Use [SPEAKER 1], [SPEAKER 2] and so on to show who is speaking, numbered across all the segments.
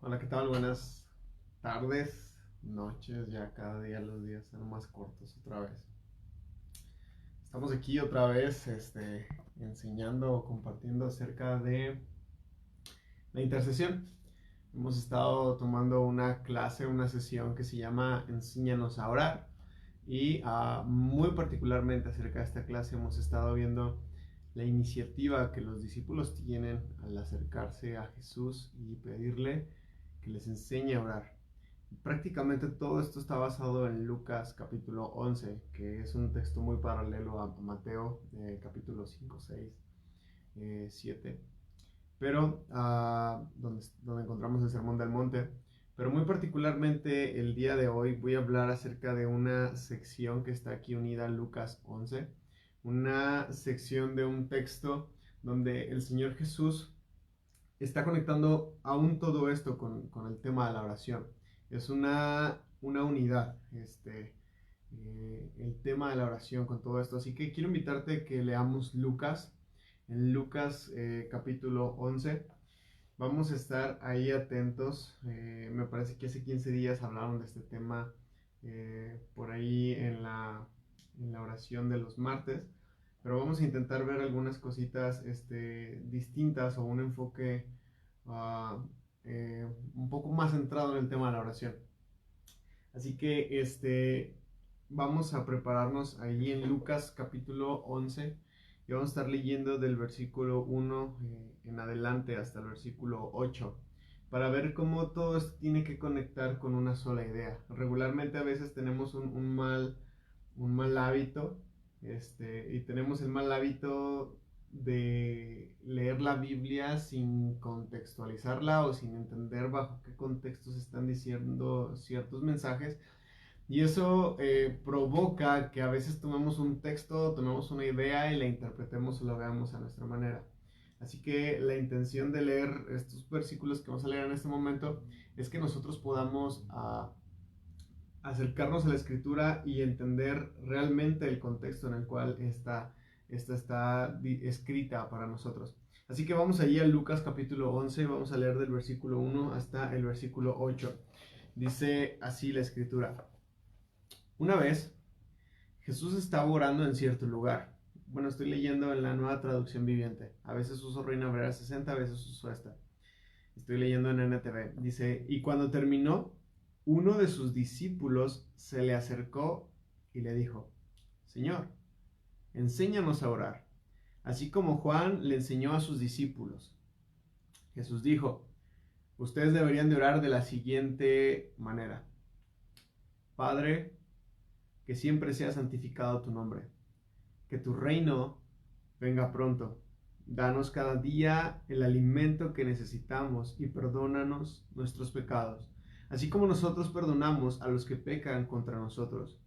[SPEAKER 1] Hola, ¿qué tal? Buenas tardes, noches, ya cada día los días son más cortos otra vez. Estamos aquí otra vez, enseñando o compartiendo acerca de la intercesión. Hemos estado tomando una clase, una sesión que se llama Enséñanos a orar y muy particularmente acerca de esta clase hemos estado viendo la iniciativa que los discípulos tienen al acercarse a Jesús y pedirle que les enseñe a orar. Prácticamente todo esto está basado en Lucas capítulo 11, que es un texto muy paralelo a Mateo capítulo 5, 6, 7, pero donde encontramos el Sermón del Monte. Pero muy particularmente el día de hoy voy a hablar acerca de una sección que está aquí unida a Lucas 11, una sección de un texto donde el Señor Jesús está conectando aún todo esto con el tema de la oración. Es una unidad, el tema de la oración con todo esto. Así que quiero invitarte a que leamos Lucas, en Lucas capítulo 11. Vamos a estar ahí atentos. Me parece que hace 15 días hablaron de este tema por ahí en la oración de los martes. Pero vamos a intentar ver algunas cositas distintas o un enfoque uh, un poco más centrado en el tema de la oración. Así que vamos a prepararnos ahí en Lucas capítulo 11 y vamos a estar leyendo del versículo 1 en adelante hasta el versículo 8 para ver cómo todo esto tiene que conectar con una sola idea. Regularmente a veces tenemos un mal hábito y tenemos el mal hábito de leer la Biblia sin contextualizarla o sin entender bajo qué contextos están diciendo ciertos mensajes. Y eso provoca que a veces tomemos un texto, tomemos una idea y la interpretemos o la veamos a nuestra manera. Así que la intención de leer estos versículos que vamos a leer en este momento es que nosotros podamos acercarnos a la escritura y entender realmente el contexto en el cual esta está escrita para nosotros. Así que vamos allí a Lucas capítulo 11, vamos a leer del versículo 1 hasta el versículo 8. Dice así la escritura. Una vez, Jesús estaba orando en cierto lugar. Bueno, estoy leyendo en la Nueva Traducción Viviente. A veces uso Reina Valera 60, a veces uso esta. Estoy leyendo en NTV. Dice, y cuando terminó, uno de sus discípulos se le acercó y le dijo, Señor, enséñanos a orar, así como Juan le enseñó a sus discípulos. Jesús dijo, ustedes deberían de orar de la siguiente manera. Padre, que siempre sea santificado tu nombre, que tu reino venga pronto. Danos cada día el alimento que necesitamos y perdónanos nuestros pecados, así como nosotros perdonamos a los que pecan contra nosotros.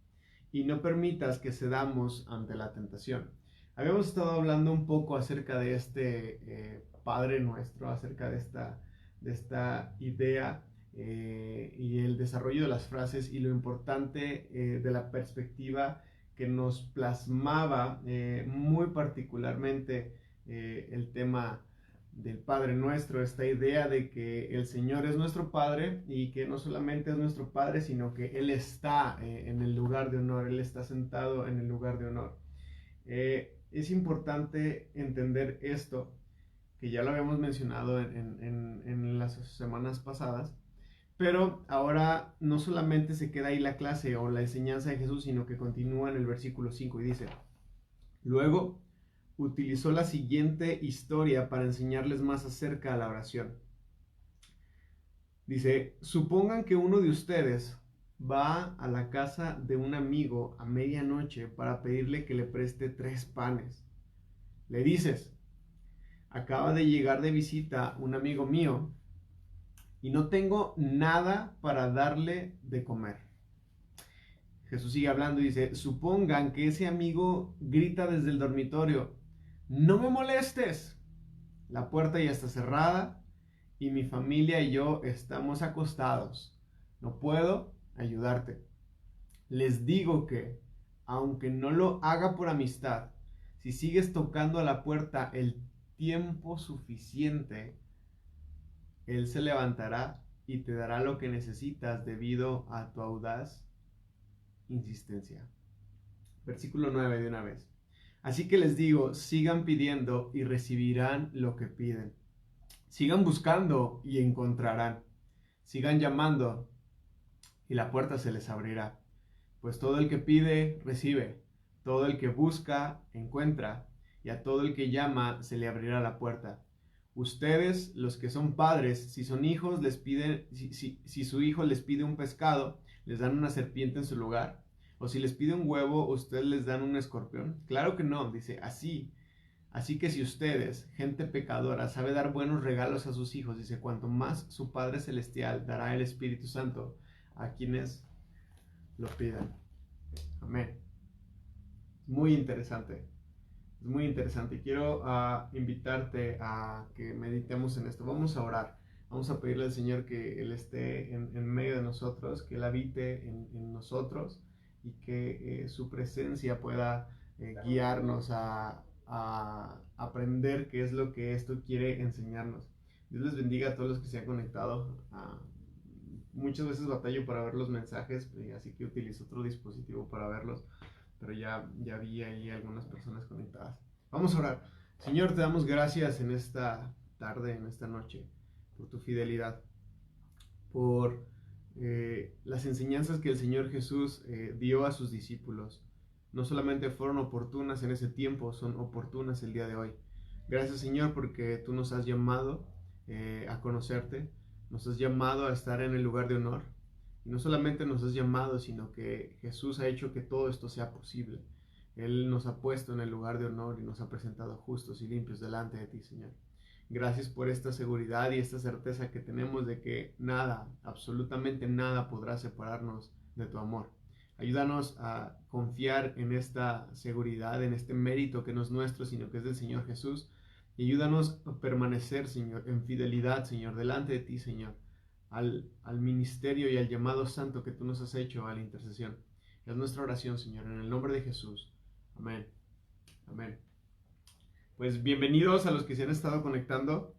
[SPEAKER 1] Y no permitas que cedamos ante la tentación. Habíamos estado hablando un poco acerca de Padre Nuestro, acerca de esta idea y el desarrollo de las frases y lo importante de la perspectiva que nos plasmaba muy particularmente el tema del Padre Nuestro, esta idea de que el Señor es nuestro Padre y que no solamente es nuestro Padre, sino que Él está en el lugar de honor, Él está sentado en el lugar de honor. Es importante entender esto, que ya lo habíamos mencionado en las semanas pasadas, pero ahora no solamente se queda ahí la clase o la enseñanza de Jesús, sino que continúa en el versículo 5 y dice, luego utilizó la siguiente historia para enseñarles más acerca de la oración. Dice, supongan que uno de ustedes va a la casa de un amigo a medianoche para pedirle que le preste 3 panes. Le dices, acaba de llegar de visita un amigo mío y no tengo nada para darle de comer. Jesús sigue hablando y dice, supongan que ese amigo grita desde el dormitorio, no me molestes, la puerta ya está cerrada y mi familia y yo estamos acostados, no puedo ayudarte. Les digo que, aunque no lo haga por amistad, si sigues tocando a la puerta el tiempo suficiente, él se levantará y te dará lo que necesitas debido a tu audaz insistencia. Versículo 9 de una vez. Así que les digo, sigan pidiendo y recibirán lo que piden. Sigan buscando y encontrarán. Sigan llamando y la puerta se les abrirá. Pues todo el que pide, recibe. Todo el que busca, encuentra. Y a todo el que llama, se le abrirá la puerta. Ustedes, los que son padres, si son hijos, les piden, si su hijo les pide un pescado, les dan una serpiente en su lugar. O si les pide un huevo, ustedes les dan un escorpión. Claro que no, dice así. Así que si ustedes, gente pecadora, sabe dar buenos regalos a sus hijos, dice, cuanto más su Padre Celestial dará el Espíritu Santo a quienes lo pidan. Amén. Muy interesante. Es muy interesante y quiero invitarte a que meditemos en esto. Vamos a orar. Vamos a pedirle al Señor que Él esté en medio de nosotros, que Él habite en nosotros y que su presencia pueda guiarnos a aprender qué es lo que esto quiere enseñarnos. Dios les bendiga a todos los que se han conectado. Muchas veces batallo para ver los mensajes, así que utilizo otro dispositivo para verlos. Pero ya vi ahí algunas personas conectadas. Vamos a orar. Señor, te damos gracias en esta tarde, en esta noche, por tu fidelidad, por las enseñanzas que el Señor Jesús dio a sus discípulos. No solamente fueron oportunas en ese tiempo, son oportunas el día de hoy. Gracias, Señor, porque tú nos has llamado a conocerte, nos has llamado a estar en el lugar de honor. Y no solamente nos has llamado, sino que Jesús ha hecho que todo esto sea posible. Él nos ha puesto en el lugar de honor y nos ha presentado justos y limpios delante de ti, Señor. Gracias por esta seguridad y esta certeza que tenemos de que nada, absolutamente nada podrá separarnos de tu amor. Ayúdanos a confiar en esta seguridad, en este mérito que no es nuestro, sino que es del Señor Jesús. Y ayúdanos a permanecer, Señor, en fidelidad, Señor, delante de ti, Señor. Al ministerio y al llamado santo que tú nos has hecho a la intercesión. Es nuestra oración, Señor, en el nombre de Jesús. Amén. Amén. Pues bienvenidos a los que se han estado conectando.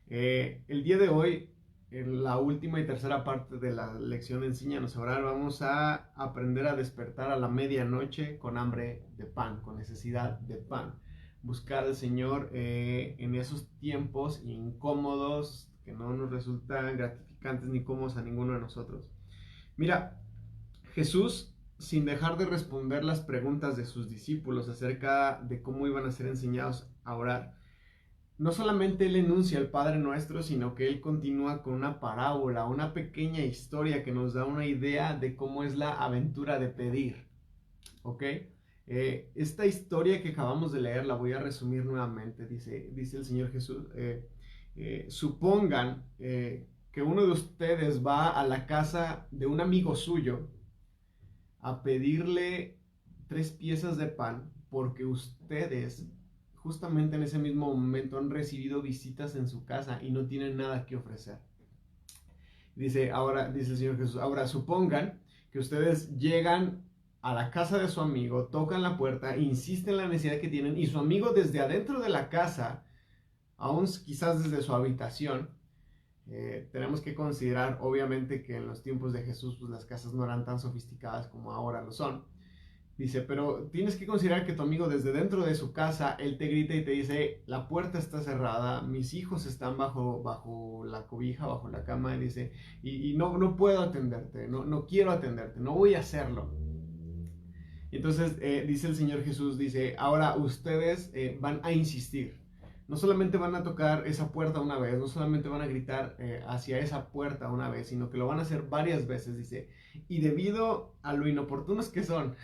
[SPEAKER 1] El día de hoy, en la última y tercera parte de la lección Enséñanos a orar, vamos a aprender a despertar a la medianoche con hambre de pan, con necesidad de pan. Buscar al Señor en esos tiempos incómodos que no nos resultan gratificantes ni cómodos a ninguno de nosotros. Mira, Jesús, sin dejar de responder las preguntas de sus discípulos acerca de cómo iban a ser enseñados a orar, no solamente Él enuncia el Padre Nuestro, sino que Él continúa con una parábola, una pequeña historia que nos da una idea de cómo es la aventura de pedir. ¿Ok? Esta historia que acabamos de leer la voy a resumir nuevamente. Dice el Señor Jesús, supongan que uno de ustedes va a la casa de un amigo suyo a pedirle 3 piezas de pan porque ustedes justamente en ese mismo momento han recibido visitas en su casa y no tienen nada que ofrecer. Dice el Señor Jesús, ahora supongan que ustedes llegan a la casa de su amigo, tocan la puerta, insisten en la necesidad que tienen y su amigo desde adentro de la casa, aún quizás desde su habitación, tenemos que considerar obviamente que en los tiempos de Jesús pues, las casas no eran tan sofisticadas como ahora lo son. Dice, pero tienes que considerar que tu amigo desde dentro de su casa, él te grita y te dice, la puerta está cerrada, mis hijos están bajo la cobija, bajo la cama, y dice, y no puedo atenderte, no quiero atenderte, no voy a hacerlo. Entonces dice el Señor Jesús, dice, ahora ustedes van a insistir. No solamente van a tocar esa puerta una vez, no solamente van a gritar hacia esa puerta una vez, sino que lo van a hacer varias veces, dice. Y debido a lo inoportunos que son,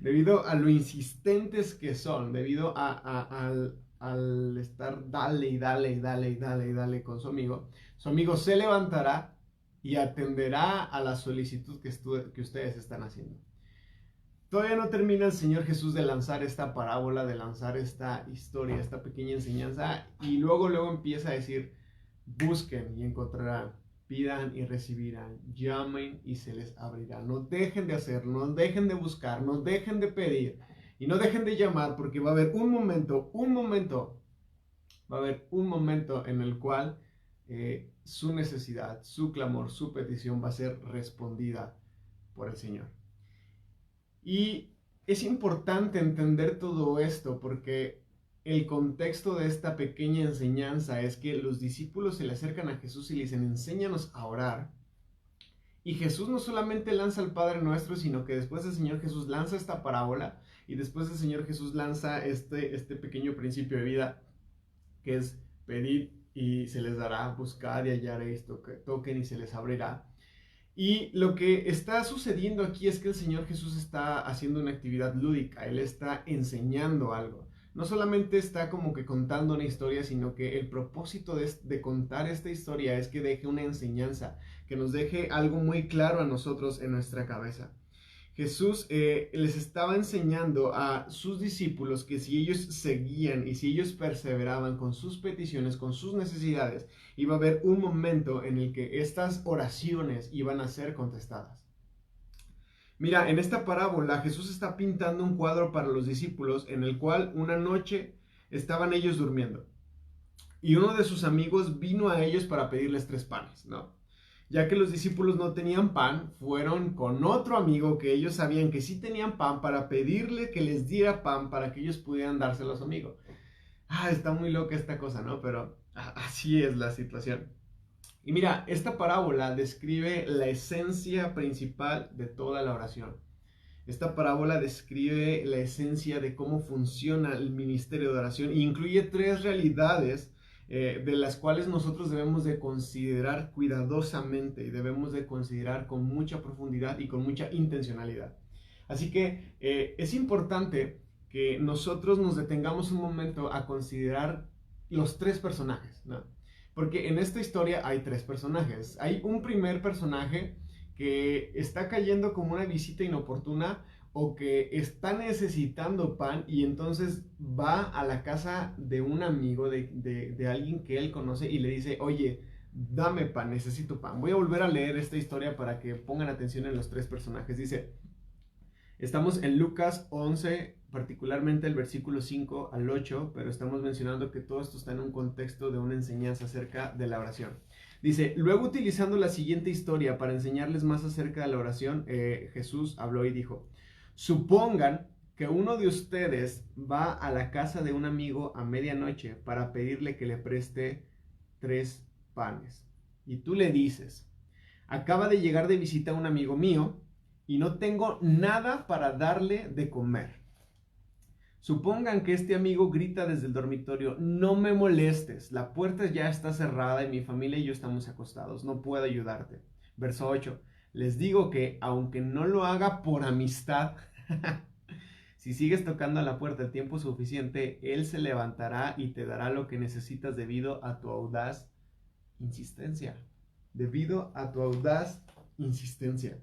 [SPEAKER 1] debido a lo insistentes que son, debido al estar dale y dale y dale y dale y dale con su amigo se levantará y atenderá a la solicitud que ustedes están haciendo. Todavía no termina el Señor Jesús de lanzar esta parábola, de lanzar esta historia, esta pequeña enseñanza, y luego empieza a decir, busquen y encontrarán, pidan y recibirán, llamen y se les abrirá. No dejen de hacer, no dejen de buscar, no dejen de pedir y no dejen de llamar, porque va a haber un momento en el cual su necesidad, su clamor, su petición va a ser respondida por el Señor. Y es importante entender todo esto porque el contexto de esta pequeña enseñanza es que los discípulos se le acercan a Jesús y le dicen, enséñanos a orar. Y Jesús no solamente lanza al Padre Nuestro, sino que después el Señor Jesús lanza esta parábola y después el Señor Jesús lanza este pequeño principio de vida que es pedir y se les dará, buscar y hallaréis, toquen y se les abrirá. Y lo que está sucediendo aquí es que el Señor Jesús está haciendo una actividad lúdica, Él está enseñando algo. No solamente está como que contando una historia, sino que el propósito de contar esta historia es que deje una enseñanza, que nos deje algo muy claro a nosotros en nuestra cabeza. Jesús les estaba enseñando a sus discípulos que si ellos seguían y si ellos perseveraban con sus peticiones, con sus necesidades, iba a haber un momento en el que estas oraciones iban a ser contestadas. Mira, en esta parábola Jesús está pintando un cuadro para los discípulos en el cual una noche estaban ellos durmiendo y uno de sus amigos vino a ellos para pedirles 3 panes, ¿no? Ya que los discípulos no tenían pan, fueron con otro amigo que ellos sabían que sí tenían pan para pedirle que les diera pan para que ellos pudieran dárselo a su amigo. Está muy loca esta cosa, ¿no? Pero así es la situación. Y mira, esta parábola describe la esencia principal de toda la oración. Esta parábola describe la esencia de cómo funciona el ministerio de oración e incluye 3 realidades de las cuales nosotros debemos de considerar cuidadosamente y debemos de considerar con mucha profundidad y con mucha intencionalidad. Así que es importante que nosotros nos detengamos un momento a considerar los 3 personajes, ¿no? Porque en esta historia hay 3 personajes. Hay un primer personaje que está cayendo como una visita inoportuna o que está necesitando pan y entonces va a la casa de un amigo, de alguien que él conoce y le dice, oye, dame pan, necesito pan. Voy a volver a leer esta historia para que pongan atención en los 3 personajes. Dice, estamos en Lucas 11, particularmente el versículo 5 al 8, pero estamos mencionando que todo esto está en un contexto de una enseñanza acerca de la oración. Dice, luego utilizando la siguiente historia para enseñarles más acerca de la oración, Jesús habló y dijo, supongan que uno de ustedes va a la casa de un amigo a medianoche para pedirle que le preste 3 panes. Y tú le dices, acaba de llegar de visita un amigo mío y no tengo nada para darle de comer. Supongan que este amigo grita desde el dormitorio, no me molestes, la puerta ya está cerrada y mi familia y yo estamos acostados, no puedo ayudarte. Verso 8, les digo que aunque no lo haga por amistad, si sigues tocando a la puerta el tiempo suficiente, él se levantará y te dará lo que necesitas debido a tu audaz insistencia. Debido a tu audaz insistencia.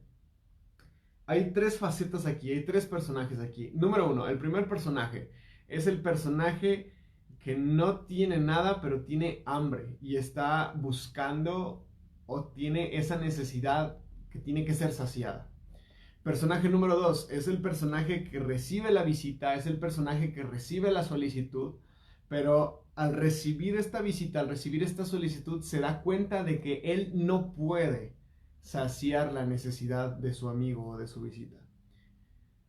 [SPEAKER 1] Hay 3 facetas aquí, hay 3 personajes aquí. Número 1, el primer personaje es el personaje que no tiene nada, pero tiene hambre y está buscando o tiene esa necesidad que tiene que ser saciada. Personaje número 2 es el personaje que recibe la visita, es el personaje que recibe la solicitud, pero al recibir esta visita, al recibir esta solicitud, se da cuenta de que él no puede saciar la necesidad de su amigo o de su visita.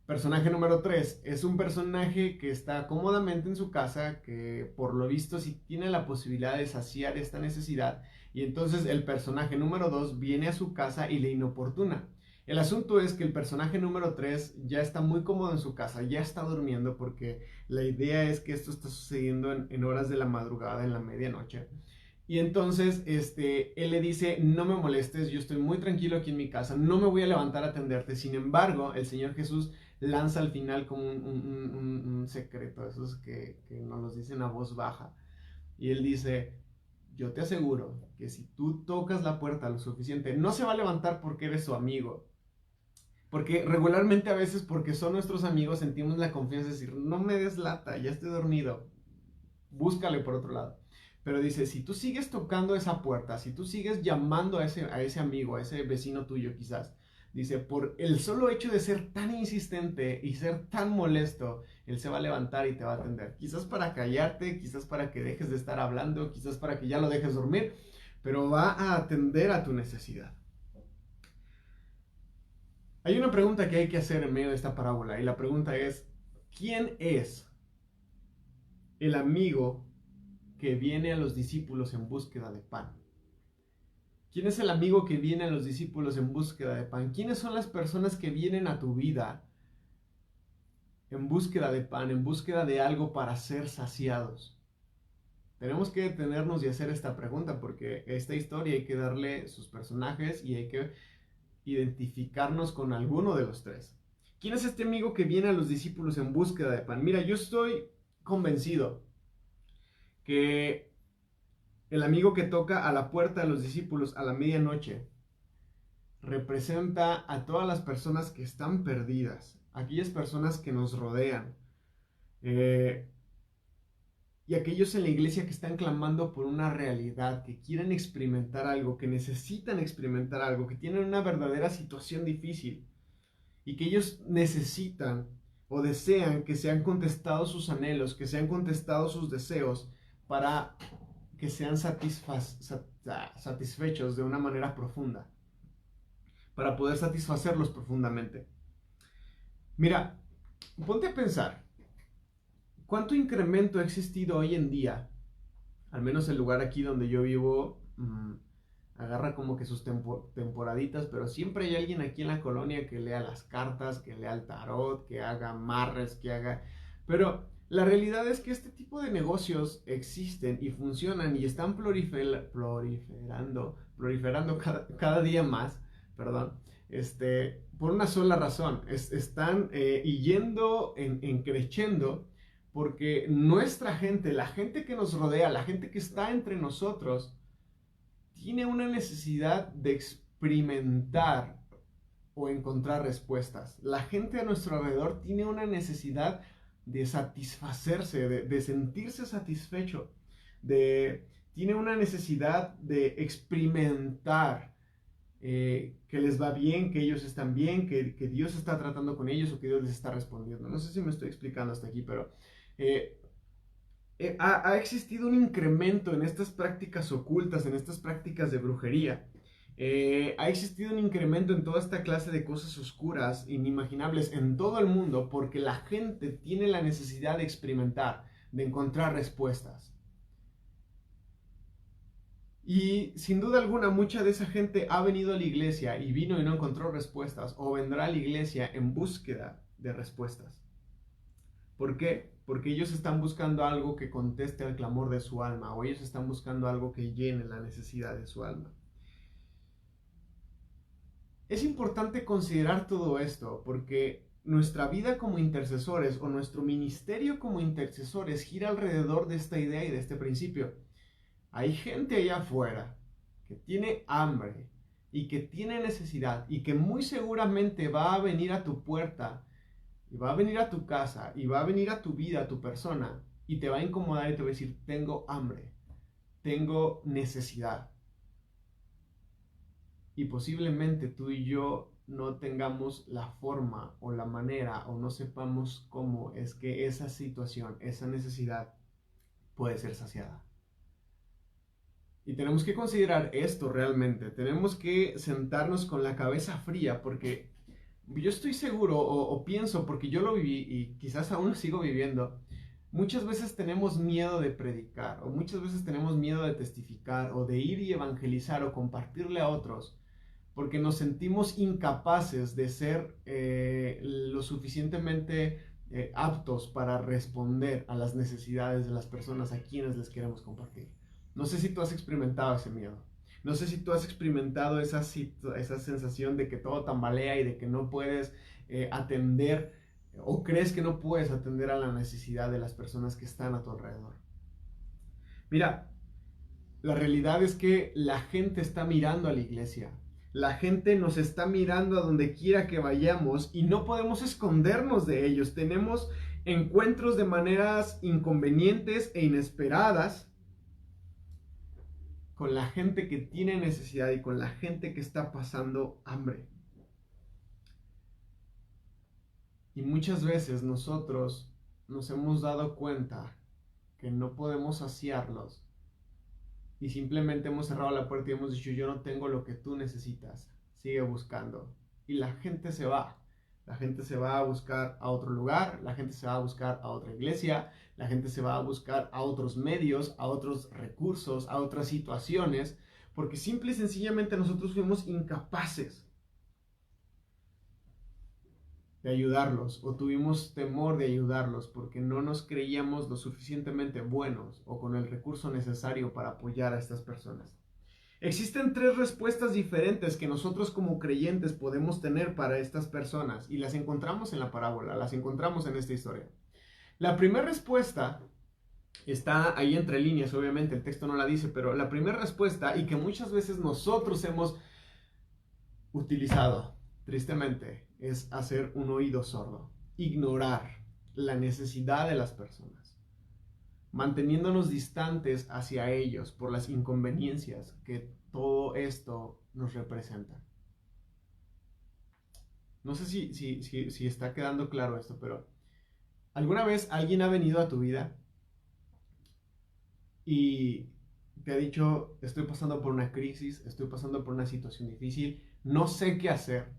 [SPEAKER 1] Personaje número 3 es un personaje que está cómodamente en su casa, que por lo visto sí tiene la posibilidad de saciar esta necesidad, y entonces el personaje número 2 viene a su casa y le inoportuna. El asunto es que el personaje número 3 ya está muy cómodo en su casa, ya está durmiendo porque la idea es que esto está sucediendo en horas de la madrugada, en la medianoche. Y entonces él le dice, no me molestes, yo estoy muy tranquilo aquí en mi casa, no me voy a levantar a atenderte. Sin embargo, el Señor Jesús lanza al final como un secreto, esos que nos los dicen a voz baja. Y él dice, yo te aseguro que si tú tocas la puerta lo suficiente, no se va a levantar porque eres su amigo. Porque regularmente a veces porque son nuestros amigos sentimos la confianza de decir, no me des lata, ya estoy dormido, búscale por otro lado. Pero dice, si tú sigues tocando esa puerta, si tú sigues llamando a ese amigo, a ese vecino tuyo quizás, dice, por el solo hecho de ser tan insistente y ser tan molesto, él se va a levantar y te va a atender. Quizás para callarte, quizás para que dejes de estar hablando, quizás para que ya lo dejes dormir, pero va a atender a tu necesidad. Hay una pregunta que hay que hacer en medio de esta parábola y la pregunta es, ¿quién es el amigo que viene a los discípulos en búsqueda de pan? ¿Quién es el amigo que viene a los discípulos en búsqueda de pan? ¿Quiénes son las personas que vienen a tu vida en búsqueda de pan, en búsqueda de algo para ser saciados? Tenemos que detenernos y hacer esta pregunta porque esta historia hay que darle sus personajes y hay que identificarnos con alguno de los tres. ¿Quién es este amigo que viene a los discípulos en búsqueda de pan? Mira, yo estoy convencido que el amigo que toca a la puerta de los discípulos a la medianoche representa a todas las personas que están perdidas, aquellas personas que nos rodean, y aquellos en la iglesia que están clamando por una realidad, que quieren experimentar algo, que necesitan experimentar algo, que tienen una verdadera situación difícil y que ellos necesitan o desean que sean contestados sus anhelos, que sean contestados sus deseos para que sean satisfechos de una manera profunda, para poder satisfacerlos profundamente. Mira, ponte a pensar, ¿cuánto incremento ha existido hoy en día? Al menos el lugar aquí donde yo vivo agarra como que sus temporaditas, pero siempre hay alguien aquí en la colonia que lea las cartas, que lea el tarot, que haga amarres, que haga... Pero la realidad es que este tipo de negocios existen y funcionan y están proliferando cada día más, perdón, por una sola razón. Están yendo en creciendo porque nuestra gente, la gente que nos rodea, la gente que está entre nosotros, tiene una necesidad de experimentar o encontrar respuestas. La gente a nuestro alrededor tiene una necesidad de satisfacerse, de sentirse satisfecho, tiene una necesidad de experimentar que les va bien, que ellos están bien, que Dios está tratando con ellos o que Dios les está respondiendo. No sé si me estoy explicando hasta aquí, pero ha existido un incremento en estas prácticas ocultas, en estas prácticas de brujería. Ha existido un incremento en toda esta clase de cosas oscuras, inimaginables en todo el mundo, porque la gente tiene la necesidad de experimentar, de encontrar respuestas. Y sin duda alguna, mucha de esa gente ha venido a la iglesia y vino y no encontró respuestas, o vendrá a la iglesia en búsqueda de respuestas. ¿Por qué? Porque ellos están buscando algo que conteste al clamor de su alma, o ellos están buscando algo que llene la necesidad de su alma. Es importante considerar todo esto porque nuestra vida como intercesores o nuestro ministerio como intercesores gira alrededor de esta idea y de este principio. Hay gente allá afuera que tiene hambre y que tiene necesidad y que muy seguramente va a venir a tu puerta y va a venir a tu casa y va a venir a tu vida, a tu persona y te va a incomodar y te va a decir, tengo hambre, tengo necesidad. Y posiblemente tú y yo no tengamos la forma o la manera o no sepamos cómo es que esa situación, esa necesidad puede ser saciada. Y tenemos que considerar esto realmente. Tenemos que sentarnos con la cabeza fría porque yo estoy seguro o pienso, porque yo lo viví y quizás aún lo sigo viviendo, muchas veces tenemos miedo de predicar o muchas veces tenemos miedo de testificar o de ir y evangelizar o compartirle a otros porque nos sentimos incapaces de ser lo suficientemente aptos para responder a las necesidades de las personas a quienes les queremos compartir. No sé si tú has experimentado ese miedo. No sé si tú has experimentado esa sensación de que todo tambalea y de que no puedes atender o crees que no puedes atender a la necesidad de las personas que están a tu alrededor. Mira, la realidad es que la gente está mirando a la iglesia. La gente nos está mirando a donde quiera que vayamos y no podemos escondernos de ellos. Tenemos encuentros de maneras inconvenientes e inesperadas con la gente que tiene necesidad y con la gente que está pasando hambre. Y muchas veces nosotros nos hemos dado cuenta que no podemos saciarlos y simplemente hemos cerrado la puerta y hemos dicho, yo no tengo lo que tú necesitas, sigue buscando. Y la gente se va. La gente se va a buscar a otro lugar, la gente se va a buscar a otra iglesia, la gente se va a buscar a otros medios, a otros recursos, a otras situaciones, porque simple y sencillamente nosotros fuimos incapaces de ayudarlos o tuvimos temor de ayudarlos porque no nos creíamos lo suficientemente buenos o con el recurso necesario para apoyar a estas personas. Existen tres respuestas diferentes que nosotros como creyentes podemos tener para estas personas y las encontramos en la parábola, las encontramos en esta historia. La primera respuesta está ahí entre líneas, obviamente el texto no la dice, pero la primera respuesta y que muchas veces nosotros hemos utilizado, tristemente, es hacer un oído sordo, ignorar la necesidad de las personas, manteniéndonos distantes hacia ellos por las inconveniencias que todo esto nos representa. No sé si está quedando claro esto, pero ¿alguna vez alguien ha venido a tu vida y te ha dicho, estoy pasando por una crisis, estoy pasando por una situación difícil, no sé qué hacer?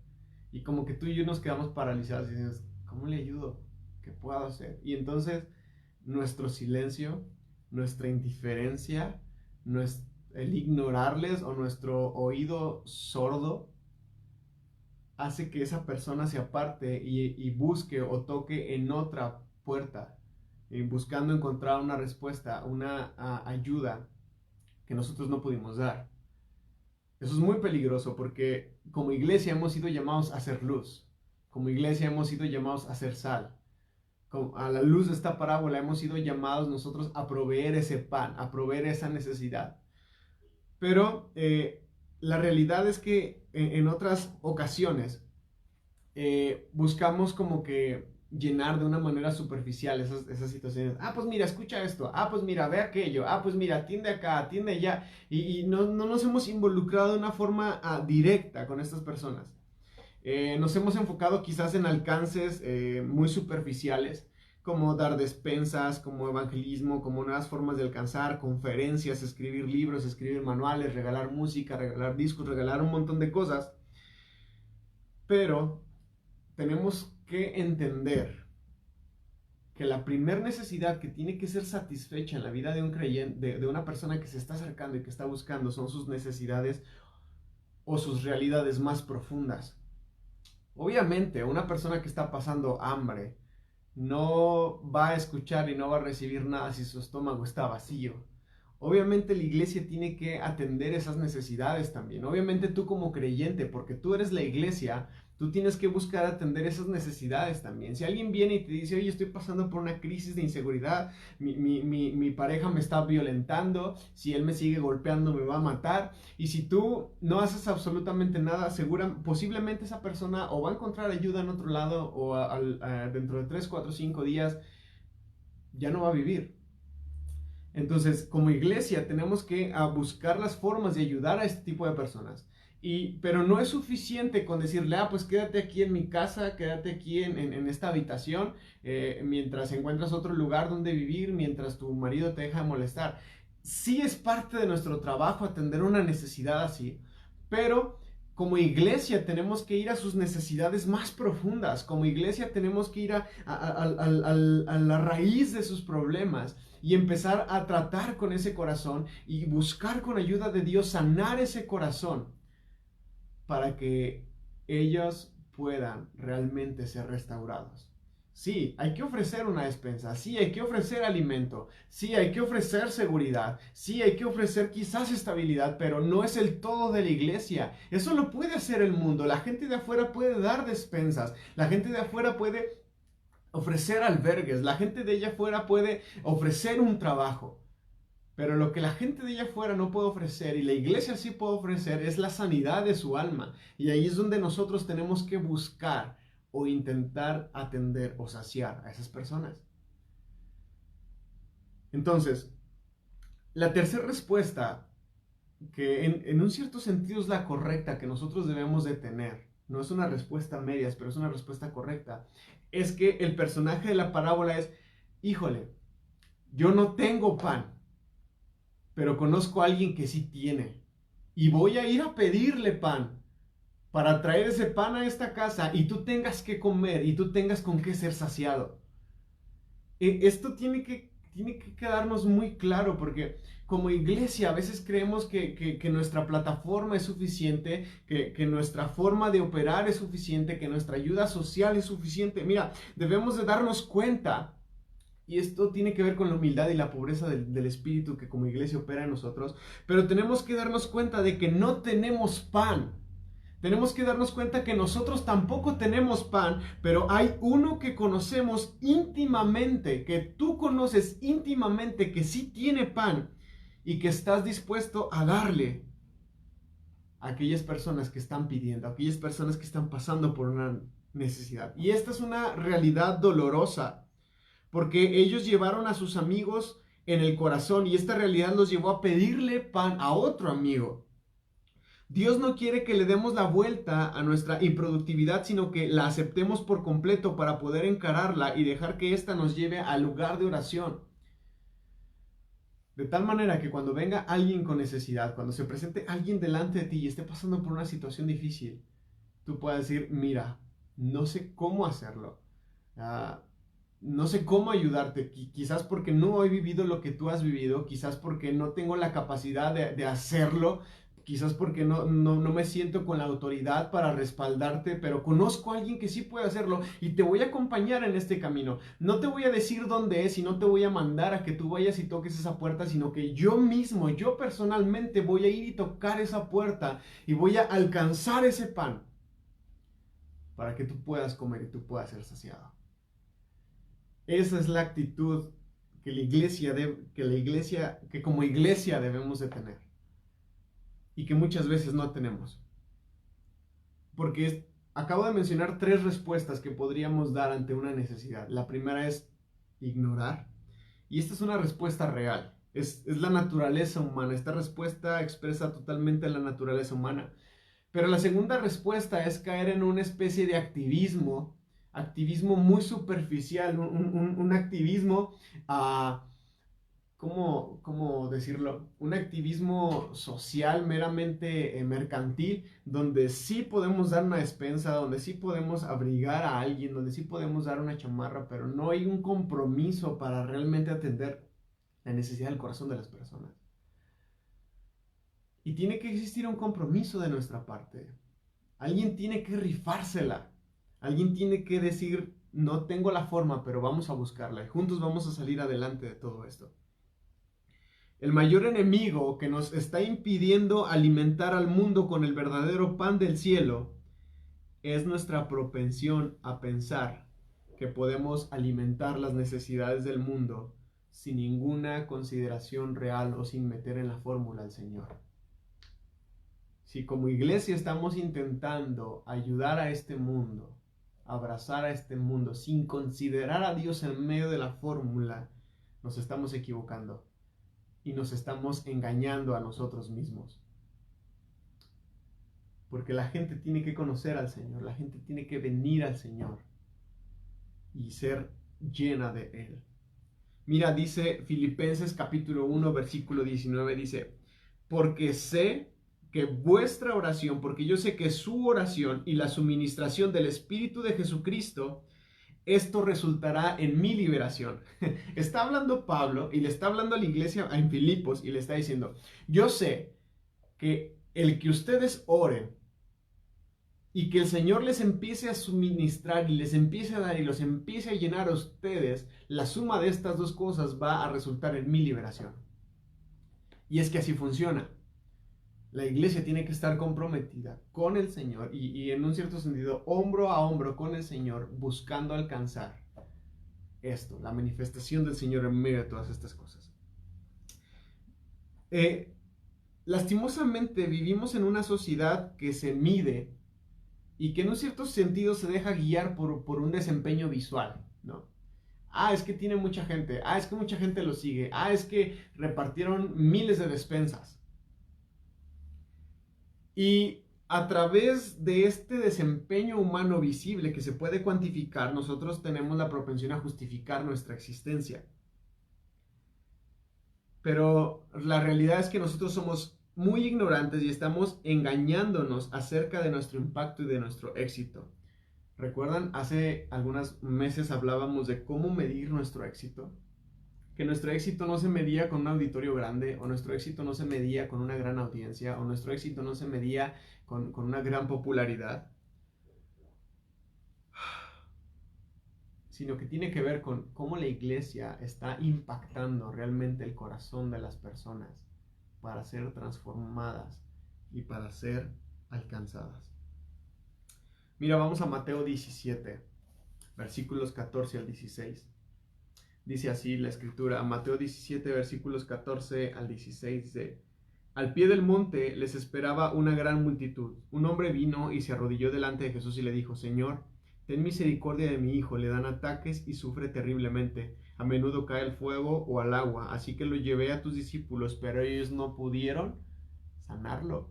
[SPEAKER 1] Y como que tú y yo nos quedamos paralizados y dices, ¿cómo le ayudo? ¿Qué puedo hacer? Y entonces nuestro silencio, nuestra indiferencia, el ignorarles o nuestro oído sordo hace que esa persona se aparte y busque o toque en otra puerta, buscando encontrar una respuesta, una ayuda que nosotros no pudimos dar. Eso es muy peligroso porque como iglesia hemos sido llamados a ser luz. Como iglesia hemos sido llamados a ser sal. A la luz de esta parábola hemos sido llamados nosotros a proveer ese pan, a proveer esa necesidad. Pero la realidad es que en otras ocasiones buscamos como que llenar de una manera superficial esas situaciones. Ah, pues mira, escucha esto. Ah, pues mira, ve aquello. Ah, pues mira, atiende acá, atiende allá. Y no nos hemos involucrado de una forma directa con estas personas. Nos hemos enfocado quizás en alcances muy superficiales, como dar despensas, como evangelismo, como nuevas formas de alcanzar, conferencias, escribir libros, escribir manuales, regalar música, regalar discos, regalar un montón de cosas. Pero tenemos que entender que la primer necesidad que tiene que ser satisfecha en la vida de un creyente, de una persona que se está acercando y que está buscando, son sus necesidades o sus realidades más profundas. Obviamente, una persona que está pasando hambre no va a escuchar y no va a recibir nada si su estómago está vacío. Obviamente la iglesia tiene que atender esas necesidades también. Obviamente tú como creyente, porque tú eres la iglesia, tú tienes que buscar atender esas necesidades también. Si alguien viene y te dice, oye, estoy pasando por una crisis de inseguridad, mi pareja me está violentando, si él me sigue golpeando me va a matar, y si tú no haces absolutamente nada, posiblemente esa persona o va a encontrar ayuda en otro lado o dentro de 3, 4, 5 días ya no va a vivir. Entonces, como iglesia tenemos que buscar las formas de ayudar a este tipo de personas. Pero no es suficiente con decirle, pues quédate aquí en mi casa, quédate aquí en esta habitación, mientras encuentras otro lugar donde vivir, mientras tu marido te deja de molestar. Sí es parte de nuestro trabajo atender una necesidad así, pero como iglesia tenemos que ir a sus necesidades más profundas. Como iglesia tenemos que ir a la raíz de sus problemas y empezar a tratar con ese corazón y buscar con ayuda de Dios sanar ese corazón para que ellos puedan realmente ser restaurados. Sí, hay que ofrecer una despensa, sí, hay que ofrecer alimento, sí, hay que ofrecer seguridad, sí, hay que ofrecer quizás estabilidad, pero no es el todo de la iglesia. Eso lo puede hacer el mundo. La gente de afuera puede dar despensas, la gente de afuera puede ofrecer albergues, la gente de allá afuera puede ofrecer un trabajo. Pero lo que la gente de allá afuera no puede ofrecer y la iglesia sí puede ofrecer es la sanidad de su alma. Y ahí es donde nosotros tenemos que buscar o intentar atender o saciar a esas personas. Entonces, la tercera respuesta, que en un cierto sentido es la correcta que nosotros debemos de tener, no es una respuesta a medias, pero es una respuesta correcta, es que el personaje de la parábola es, híjole, yo no tengo pan, pero conozco a alguien que sí tiene. Y voy a ir a pedirle pan para traer ese pan a esta casa y tú tengas que comer y tú tengas con qué ser saciado. Esto tiene que quedarnos muy claro porque como iglesia a veces creemos que nuestra plataforma es suficiente, que nuestra forma de operar es suficiente, que nuestra ayuda social es suficiente. Mira, debemos de darnos cuenta, y esto tiene que ver con la humildad y la pobreza del espíritu que como iglesia opera en nosotros, pero tenemos que darnos cuenta de que no tenemos pan. Tenemos que darnos cuenta que nosotros tampoco tenemos pan, pero hay uno que conocemos íntimamente, que tú conoces íntimamente, que sí tiene pan y que estás dispuesto a darle a aquellas personas que están pidiendo, a aquellas personas que están pasando por una necesidad. Y esta es una realidad dolorosa, porque ellos llevaron a sus amigos en el corazón y esta realidad los llevó a pedirle pan a otro amigo. Dios no quiere que le demos la vuelta a nuestra improductividad, sino que la aceptemos por completo para poder encararla y dejar que ésta nos lleve al lugar de oración. De tal manera que cuando venga alguien con necesidad, cuando se presente alguien delante de ti y esté pasando por una situación difícil, tú puedas decir, mira, no sé cómo hacerlo. No sé cómo ayudarte, quizás porque no he vivido lo que tú has vivido, quizás porque no tengo la capacidad de hacerlo, quizás porque no me siento con la autoridad para respaldarte, pero conozco a alguien que sí puede hacerlo y te voy a acompañar en este camino. No te voy a decir dónde es y no te voy a mandar a que tú vayas y toques esa puerta, sino que yo mismo, yo personalmente voy a ir y tocar esa puerta y voy a alcanzar ese pan para que tú puedas comer y tú puedas ser saciado. Esa es la actitud que como iglesia debemos de tener y que muchas veces no tenemos. Porque acabo de mencionar 3 respuestas que podríamos dar ante una necesidad. La primera es ignorar. Y esta es una respuesta real. Es la naturaleza humana. Esta respuesta expresa totalmente la naturaleza humana. Pero la segunda respuesta es caer en una especie de activismo muy superficial, un activismo, ¿cómo decirlo? Un activismo social meramente mercantil, donde sí podemos dar una despensa, donde sí podemos abrigar a alguien, donde sí podemos dar una chamarra, pero no hay un compromiso para realmente atender la necesidad del corazón de las personas. Y tiene que existir un compromiso de nuestra parte. Alguien tiene que rifársela. Alguien tiene que decir, no tengo la forma, pero vamos a buscarla. Y juntos vamos a salir adelante de todo esto. El mayor enemigo que nos está impidiendo alimentar al mundo con el verdadero pan del cielo es nuestra propensión a pensar que podemos alimentar las necesidades del mundo sin ninguna consideración real o sin meter en la fórmula al Señor. Si como iglesia estamos intentando ayudar a este mundo, abrazar a este mundo, sin considerar a Dios en medio de la fórmula, nos estamos equivocando y nos estamos engañando a nosotros mismos. Porque la gente tiene que conocer al Señor, la gente tiene que venir al Señor y ser llena de Él. Mira, dice Filipenses capítulo 1, versículo 19, dice, porque sé que vuestra oración, porque yo sé que su oración y la suministración del Espíritu de Jesucristo, esto resultará en mi liberación. Está hablando Pablo y le está hablando a la iglesia en Filipos y le está diciendo, yo sé que el que ustedes oren y que el Señor les empiece a suministrar y les empiece a dar y los empiece a llenar a ustedes, la suma de estas dos cosas va a resultar en mi liberación. Y es que así funciona. La iglesia tiene que estar comprometida con el Señor y en un cierto sentido hombro a hombro con el Señor buscando alcanzar esto, la manifestación del Señor en medio de todas estas cosas. Lastimosamente vivimos en una sociedad que se mide y que en un cierto sentido se deja guiar por un desempeño visual, ¿no? Es que tiene mucha gente, es que mucha gente lo sigue, es que repartieron miles de despensas. Y a través de este desempeño humano visible que se puede cuantificar, nosotros tenemos la propensión a justificar nuestra existencia. Pero la realidad es que nosotros somos muy ignorantes y estamos engañándonos acerca de nuestro impacto y de nuestro éxito. ¿Recuerdan? Hace algunos meses hablábamos de cómo medir nuestro éxito. Que nuestro éxito no se medía con un auditorio grande, o nuestro éxito no se medía con una gran audiencia, o nuestro éxito no se medía con una gran popularidad, sino que tiene que ver con cómo la iglesia está impactando realmente el corazón de las personas para ser transformadas y para ser alcanzadas. Mira, vamos a Mateo 17, versículos 14 al 16. Dice así la escritura, Mateo 17, versículos 14 al 16, dice: Al pie del monte les esperaba una gran multitud. Un hombre vino y se arrodilló delante de Jesús y le dijo: Señor, ten misericordia de mi hijo, le dan ataques y sufre terriblemente. A menudo cae al fuego o al agua, así que lo llevé a tus discípulos, pero ellos no pudieron sanarlo.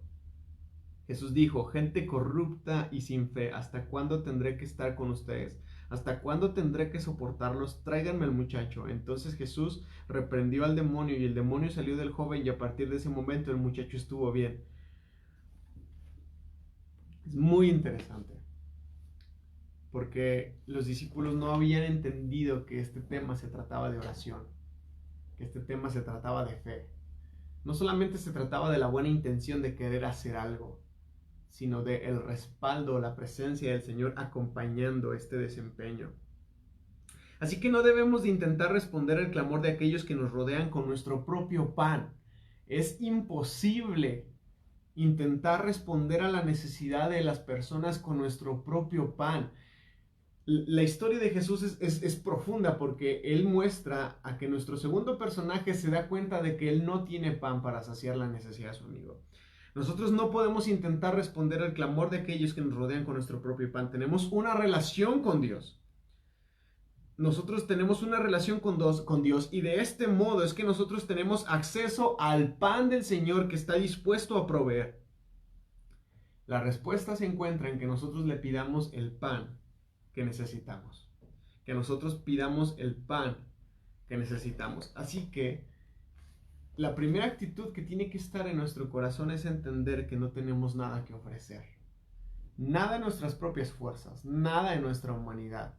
[SPEAKER 1] Jesús dijo: Gente corrupta y sin fe, ¿hasta cuándo tendré que estar con ustedes? ¿Hasta cuándo tendré que soportarlos? Tráiganme al muchacho. Entonces Jesús reprendió al demonio y el demonio salió del joven y a partir de ese momento el muchacho estuvo bien. Es muy interesante porque los discípulos no habían entendido que este tema se trataba de oración, que este tema se trataba de fe. No solamente se trataba de la buena intención de querer hacer algo, sino de el respaldo, la presencia del Señor acompañando este desempeño. Así que no debemos de intentar responder al clamor de aquellos que nos rodean con nuestro propio pan. Es imposible intentar responder a la necesidad de las personas con nuestro propio pan. La historia de Jesús es profunda porque Él muestra a que nuestro segundo personaje se da cuenta de que Él no tiene pan para saciar la necesidad de su amigo. Nosotros no podemos intentar responder al clamor de aquellos que nos rodean con nuestro propio pan. Tenemos una relación con Dios. Nosotros tenemos una relación con Dios y de este modo es que nosotros tenemos acceso al pan del Señor que está dispuesto a proveer. La respuesta se encuentra en que nosotros le pidamos el pan que necesitamos. Que nosotros pidamos el pan que necesitamos. Así que la primera actitud que tiene que estar en nuestro corazón es entender que no tenemos nada que ofrecer. Nada en nuestras propias fuerzas, nada en nuestra humanidad.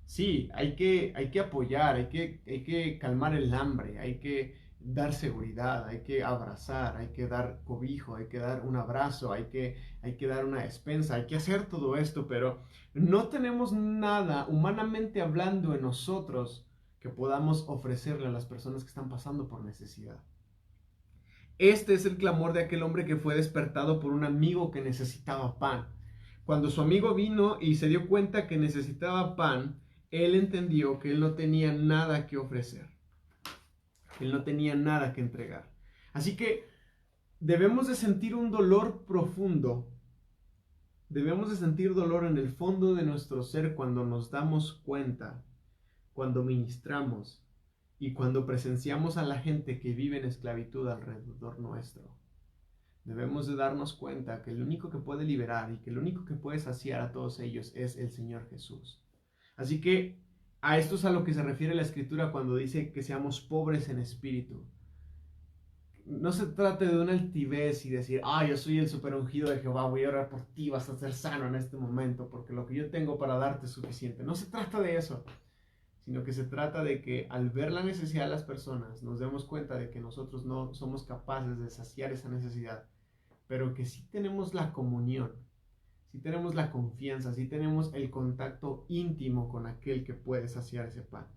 [SPEAKER 1] Sí, hay que apoyar, hay que calmar el hambre, hay que dar seguridad, hay que abrazar, hay que dar cobijo, hay que dar un abrazo, hay que dar una despensa, hay que hacer todo esto, pero no tenemos nada humanamente hablando en nosotros que podamos ofrecerle a las personas que están pasando por necesidad. Este es el clamor de aquel hombre que fue despertado por un amigo que necesitaba pan. Cuando su amigo vino y se dio cuenta que necesitaba pan, él entendió que él no tenía nada que ofrecer. Él no tenía nada que entregar. Así que debemos de sentir un dolor profundo. Debemos de sentir dolor en el fondo de nuestro ser cuando nos damos cuenta, cuando ministramos y cuando presenciamos a la gente que vive en esclavitud alrededor nuestro. Debemos de darnos cuenta que el único que puede liberar y que el único que puede saciar a todos ellos es el Señor Jesús. Así que a esto es a lo que se refiere la Escritura cuando dice que seamos pobres en espíritu. No se trata de una altivez y decir: yo soy el super ungido de Jehová, voy a orar por ti, vas a ser sano en este momento porque lo que yo tengo para darte es suficiente. No se trata de eso, sino que se trata de que al ver la necesidad de las personas nos demos cuenta de que nosotros no somos capaces de saciar esa necesidad, pero que sí tenemos la comunión, sí tenemos la confianza, sí tenemos el contacto íntimo con aquel que puede saciar ese pan.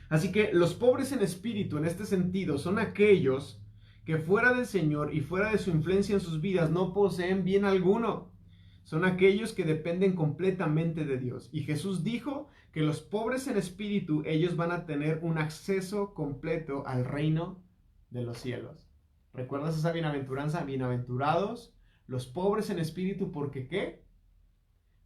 [SPEAKER 1] Así que los pobres en espíritu en este sentido son aquellos que fuera del Señor y fuera de su influencia en sus vidas no poseen bien alguno. Son aquellos que dependen completamente de Dios. Y Jesús dijo que los pobres en espíritu, ellos van a tener un acceso completo al reino de los cielos. ¿Recuerdas esa bienaventuranza? Bienaventurados los pobres en espíritu, ¿porque qué?